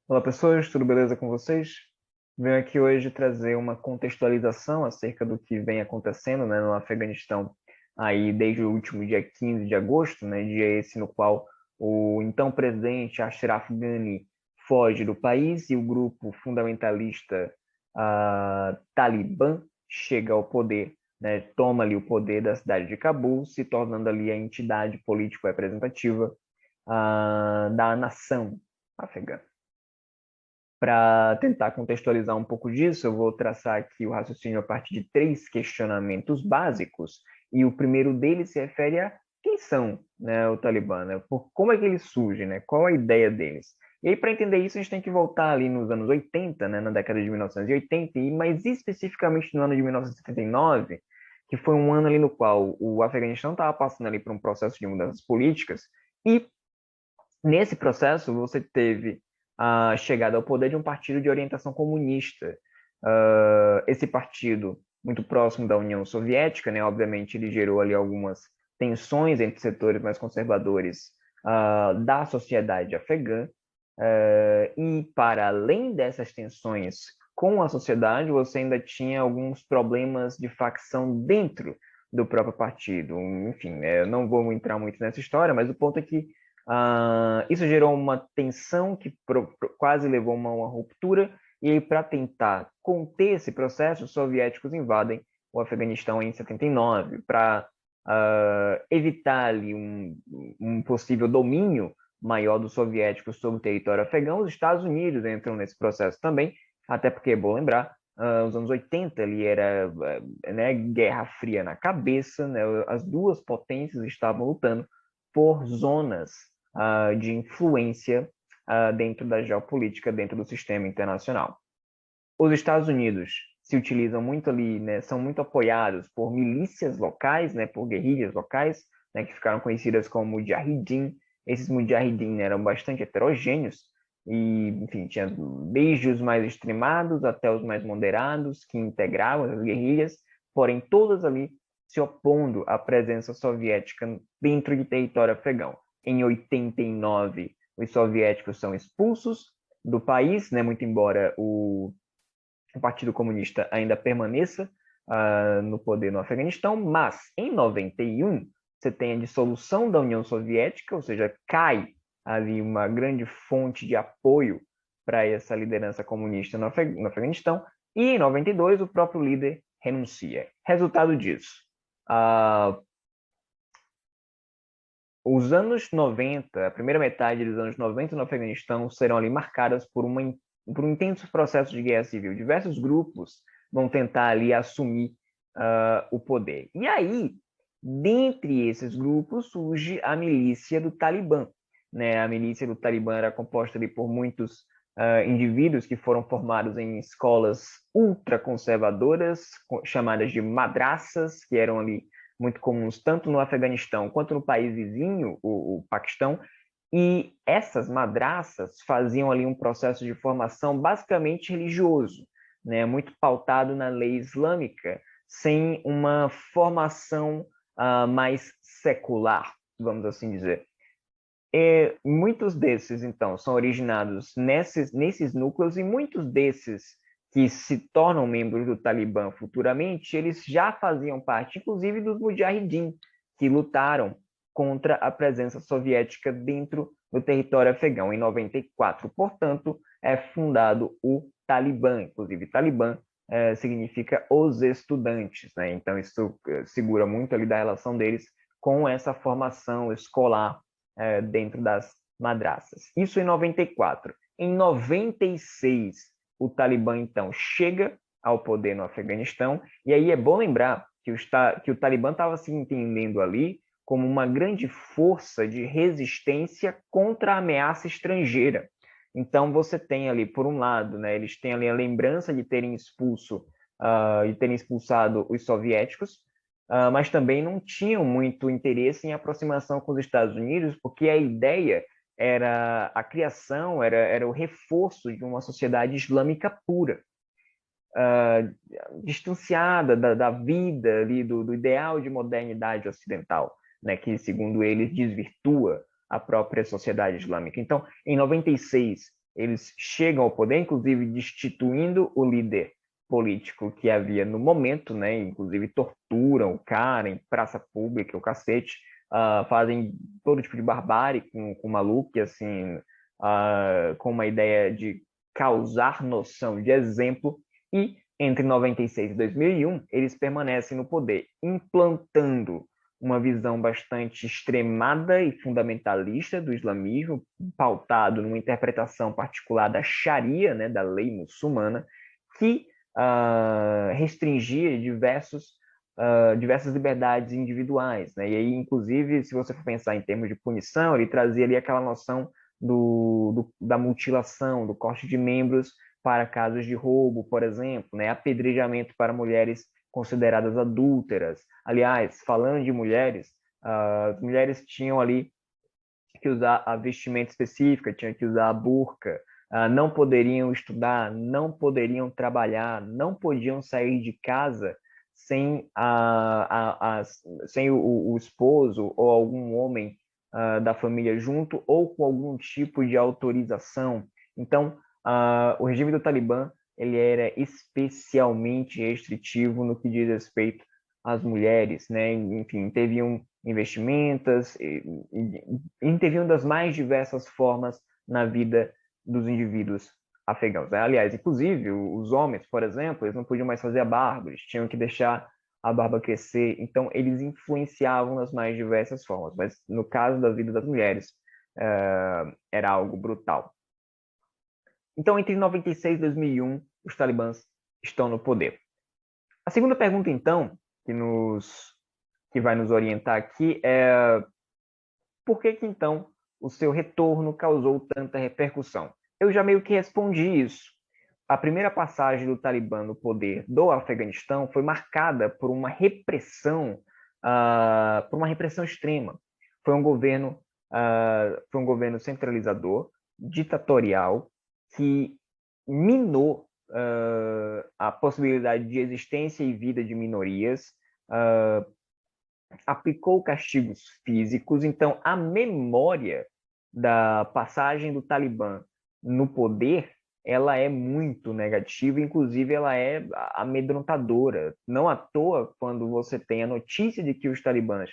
Olá pessoas, tudo beleza com vocês? Venho aqui hoje trazer uma contextualização acerca do que vem acontecendo, né, no Afeganistão aí desde o último dia 15 de agosto, né, dia esse no qual o então presidente Ashraf Ghani foge do país e o grupo fundamentalista Talibã chega ao poder, né, toma ali o poder da cidade de Cabul, se tornando ali a entidade político representativa da nação afegã. Para tentar contextualizar um pouco disso, eu vou traçar aqui o raciocínio a partir de três questionamentos básicos, e o primeiro deles se refere a quem são, né, o Talibã, né? Como é que eles surgem, né? Qual a ideia deles? E aí, para entender isso, a gente tem que voltar ali nos anos 80, né, na década de 1980, e mais especificamente no ano de 1979, que foi um ano ali no qual o Afeganistão estava passando ali por um processo de mudanças políticas, e nesse processo, você teve a chegada ao poder de um partido de orientação comunista. Esse partido, muito próximo da União Soviética, né, obviamente ele gerou ali algumas tensões entre setores mais conservadores da sociedade afegã. E, para além dessas tensões com a sociedade, você ainda tinha alguns problemas de facção dentro do próprio partido. Enfim, eu não vou entrar muito nessa história, mas o ponto é que isso gerou uma tensão que quase levou a uma ruptura, e aí, para tentar conter esse processo, os soviéticos invadem o Afeganistão em 79, para evitar ali um possível domínio maior dos soviéticos sobre o território afegão. Os Estados Unidos entram nesse processo também, até porque é bom lembrar, os anos 80 ali era né, Guerra Fria na cabeça, né, as duas potências estavam lutando por zonas de influência dentro da geopolítica, dentro do sistema internacional. Os Estados Unidos se utilizam muito ali, né, são muito apoiados por milícias locais, né, por guerrilhas locais, né, que ficaram conhecidas como Mujahideen. Esses Mujahideen eram bastante heterogêneos e, enfim, tinha desde os mais extremados até os mais moderados que integravam as guerrilhas, porém todas ali se opondo à presença soviética dentro de território afegão. Em 89, os soviéticos são expulsos do país, né, muito embora o Partido Comunista ainda permaneça no poder no Afeganistão, mas em 91 você tem a dissolução da União Soviética, ou seja, cai ali uma grande fonte de apoio para essa liderança comunista no Afeganistão, e em 92 o próprio líder renuncia. Resultado disso, uh, os anos 90, a primeira metade dos anos 90 no Afeganistão serão ali marcadas por um intenso processo de guerra civil. Diversos grupos vão tentar ali assumir o poder. E aí, dentre esses grupos, surge a milícia do Talibã. Né? A milícia do Talibã era composta ali por muitos indivíduos que foram formados em escolas ultraconservadoras, chamadas de madraças, que eram ali muito comuns tanto no Afeganistão quanto no país vizinho, o Paquistão, e essas madraças faziam ali um processo de formação basicamente religioso, né, muito pautado na lei islâmica, sem uma formação mais secular, vamos assim dizer. Muitos desses, então, são originados nesses núcleos, e muitos desses que se tornam membros do Talibã futuramente, eles já faziam parte, inclusive, dos Mujahideen, que lutaram contra a presença soviética dentro do território afegão. Em 94, portanto, é fundado o Talibã. Inclusive, Talibã significa os estudantes, né? Então, isso segura muito ali da relação deles com essa formação escolar dentro das madraças. Isso em 94. Em 96, o Talibã, então, chega ao poder no Afeganistão, e aí é bom lembrar que o Talibã estava se entendendo ali como uma grande força de resistência contra a ameaça estrangeira. Então, você tem ali, por um lado, né, eles têm ali a lembrança de terem expulsado os soviéticos, mas também não tinham muito interesse em aproximação com os Estados Unidos, porque a ideia era a criação, era o reforço de uma sociedade islâmica pura, distanciada da vida ali, do ideal de modernidade ocidental, né, que, segundo eles, desvirtua a própria sociedade islâmica. Então, em 96, eles chegam ao poder, inclusive destituindo o líder político que havia no momento, né? Inclusive torturam o cara em praça pública, o cacete, fazem todo tipo de barbárie com o maluco, e assim, com uma ideia de causar noção de exemplo, e entre 96 e 2001, eles permanecem no poder, implantando uma visão bastante extremada e fundamentalista do islamismo, pautado numa interpretação particular da Sharia, né, da lei muçulmana, que restringia diversas liberdades individuais, né? E aí, inclusive, se você for pensar em termos de punição, ele trazia ali aquela noção da mutilação, do corte de membros para casos de roubo, por exemplo, né? Apedrejamento para mulheres consideradas adúlteras. Aliás, falando de mulheres, as mulheres tinham ali que usar a vestimenta específica, tinham que usar a burca, não poderiam estudar, não poderiam trabalhar, não podiam sair de casa sem, sem o esposo ou algum homem da família junto ou com algum tipo de autorização. Então, o regime do Talibã ele era especialmente restritivo no que diz respeito às mulheres, né? Enfim, teve investimentos, interviam das mais diversas formas na vida dos indivíduos afegãos. Aliás, inclusive, os homens, por exemplo, eles não podiam mais fazer a barba, eles tinham que deixar a barba crescer, então eles influenciavam nas mais diversas formas, mas no caso da vida das mulheres, era algo brutal. Então, entre 96 e 2001, os talibãs estão no poder. A segunda pergunta, então, que vai nos orientar aqui é por que então o seu retorno causou tanta repercussão? Eu já meio que respondi isso. A primeira passagem do Talibã no poder do Afeganistão foi marcada por uma repressão extrema. Foi um governo centralizador, ditatorial, que minou a possibilidade de existência e vida de minorias, aplicou castigos físicos, então a memória da passagem do Talibã no poder, ela é muito negativa, inclusive ela é amedrontadora. Não à toa, quando você tem a notícia de que os talibãs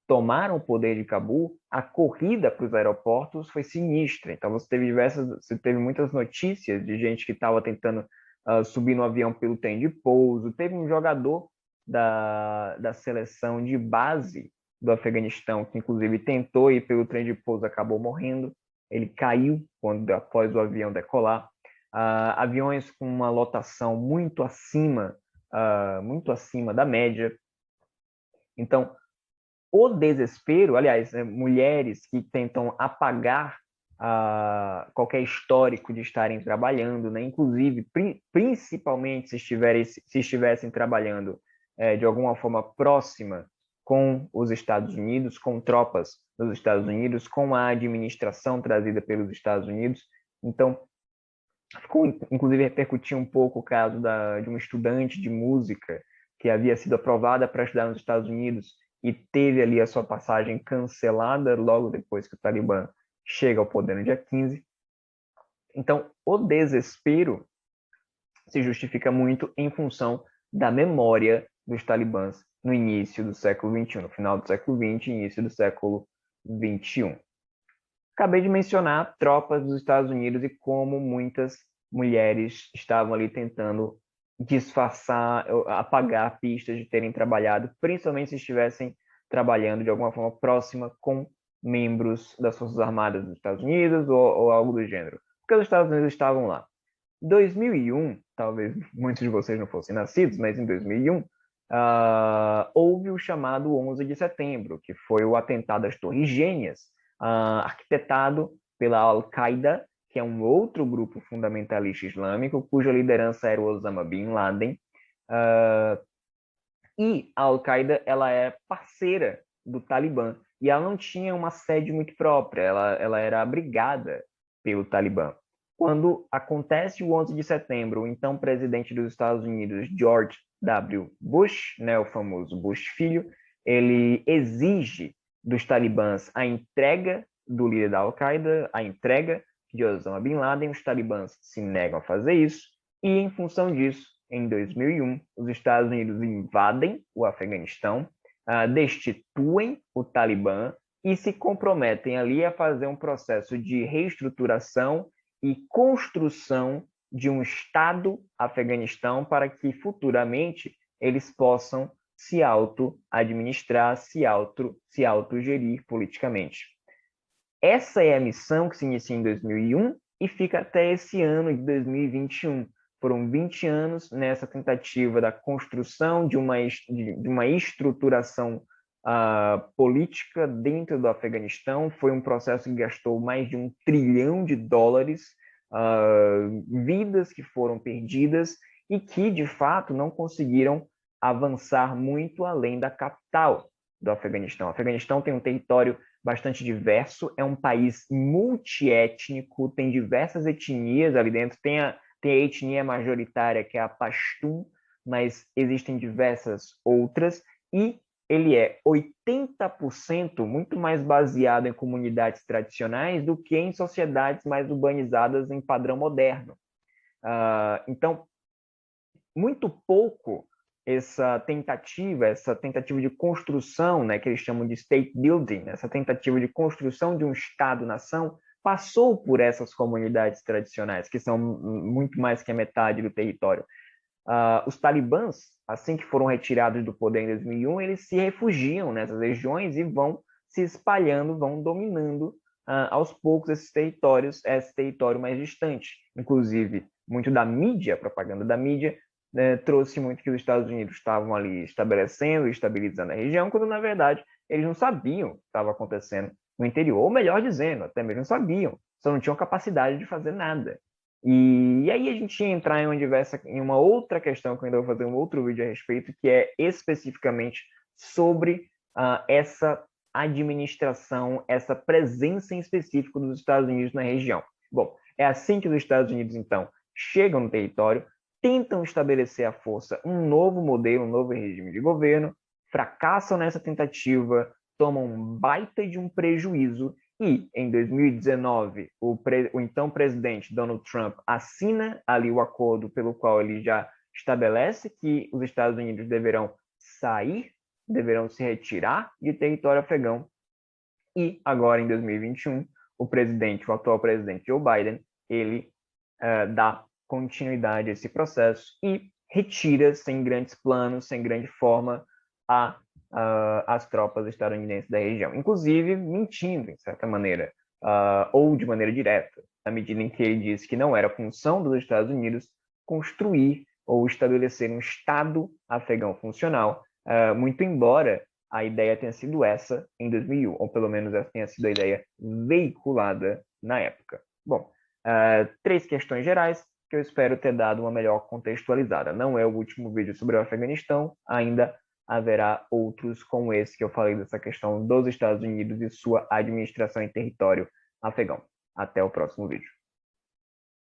tomaram o poder de Cabul, a corrida para os aeroportos foi sinistra. Então você teve muitas notícias de gente que estava tentando subir no avião pelo trem de pouso. Teve um jogador da seleção de base do Afeganistão, que inclusive tentou ir pelo trem de pouso, acabou morrendo. Ele caiu após o avião decolar. Aviões com uma lotação muito acima da média. Então, o desespero, aliás, mulheres que tentam apagar qualquer histórico de estarem trabalhando, né? Inclusive, principalmente se estivessem trabalhando de alguma forma próxima com os Estados Unidos, com tropas dos Estados Unidos, com a administração trazida pelos Estados Unidos. Então, inclusive, repercutiu um pouco o caso de uma estudante de música que havia sido aprovada para estudar nos Estados Unidos e teve ali a sua passagem cancelada logo depois que o Talibã chega ao poder no dia 15. Então, o desespero se justifica muito em função da memória dos talibãs no início do século XXI, no final do século XX, início do século XXI. Acabei de mencionar tropas dos Estados Unidos e como muitas mulheres estavam ali tentando disfarçar, apagar pistas de terem trabalhado, principalmente se estivessem trabalhando de alguma forma próxima com membros das Forças Armadas dos Estados Unidos ou algo do gênero. Porque os Estados Unidos estavam lá. Em 2001, talvez muitos de vocês não fossem nascidos, mas em 2001, houve o chamado 11 de setembro, que foi o atentado às Torres Gêmeas, arquitetado pela Al-Qaeda, que é um outro grupo fundamentalista islâmico, cuja liderança era o Osama Bin Laden. E a Al-Qaeda ela é parceira do Talibã, e ela não tinha uma sede muito própria, ela era abrigada pelo Talibã. Quando acontece o 11 de setembro, o então presidente dos Estados Unidos, George W. Bush, né, o famoso Bush filho, ele exige dos talibãs a entrega do líder da Al-Qaeda, a entrega de Osama Bin Laden, os talibãs se negam a fazer isso, e em função disso, em 2001, os Estados Unidos invadem o Afeganistão, destituem o Talibã e se comprometem ali a fazer um processo de reestruturação e construção de um Estado Afeganistão para que futuramente eles possam se auto-administrar, se autogerir politicamente. Essa é a missão que se inicia em 2001 e fica até esse ano de 2021. Foram 20 anos nessa tentativa da construção de uma estruturação política dentro do Afeganistão. Foi um processo que gastou mais de $1 trilhão, vidas que foram perdidas e que, de fato, não conseguiram avançar muito além da capital do Afeganistão. O Afeganistão tem um território bastante diverso, é um país multiétnico, tem diversas etnias ali dentro, tem a etnia majoritária, que é a Pashtun, mas existem diversas outras, e ele é 80% muito mais baseado em comunidades tradicionais do que em sociedades mais urbanizadas em padrão moderno. Então, muito pouco essa tentativa de construção, né, que eles chamam de state building, essa tentativa de construção de um Estado-nação, passou por essas comunidades tradicionais, que são muito mais que a metade do território. Os talibãs, assim que foram retirados do poder em 2001, eles se refugiam nessas regiões e vão se espalhando, vão dominando aos poucos esse território mais distante. Inclusive, muito da mídia, a propaganda da mídia, trouxe muito que os Estados Unidos estavam ali estabelecendo e estabilizando a região, quando, na verdade, eles não sabiam o que estava acontecendo no interior, ou melhor dizendo, até mesmo sabiam, só não tinham capacidade de fazer nada. E aí a gente ia entrar em uma outra questão, que eu ainda vou fazer um outro vídeo a respeito, que é especificamente sobre essa administração, essa presença em específico dos Estados Unidos na região. Bom, é assim que os Estados Unidos, então, chegam no território, tentam estabelecer à força um novo modelo, um novo regime de governo, fracassam nessa tentativa, tomam um baita de um prejuízo e, em 2019, o então presidente Donald Trump assina ali o acordo pelo qual ele já estabelece que os Estados Unidos deverão se retirar de território afegão. E agora, em 2021, o atual presidente Joe Biden, ele dá continuidade a esse processo e retira, sem grandes planos, sem grande forma, as tropas estadunidenses da região, inclusive mentindo, em certa maneira, ou de maneira direta, na medida em que ele disse que não era função dos Estados Unidos construir ou estabelecer um Estado afegão funcional, muito embora a ideia tenha sido essa em 2001, ou pelo menos essa tenha sido a ideia veiculada na época. Bom, 3 questões gerais que eu espero ter dado uma melhor contextualizada. Não é o último vídeo sobre o Afeganistão, ainda haverá outros como esse que eu falei dessa questão dos Estados Unidos e sua administração em território afegão. Até o próximo vídeo.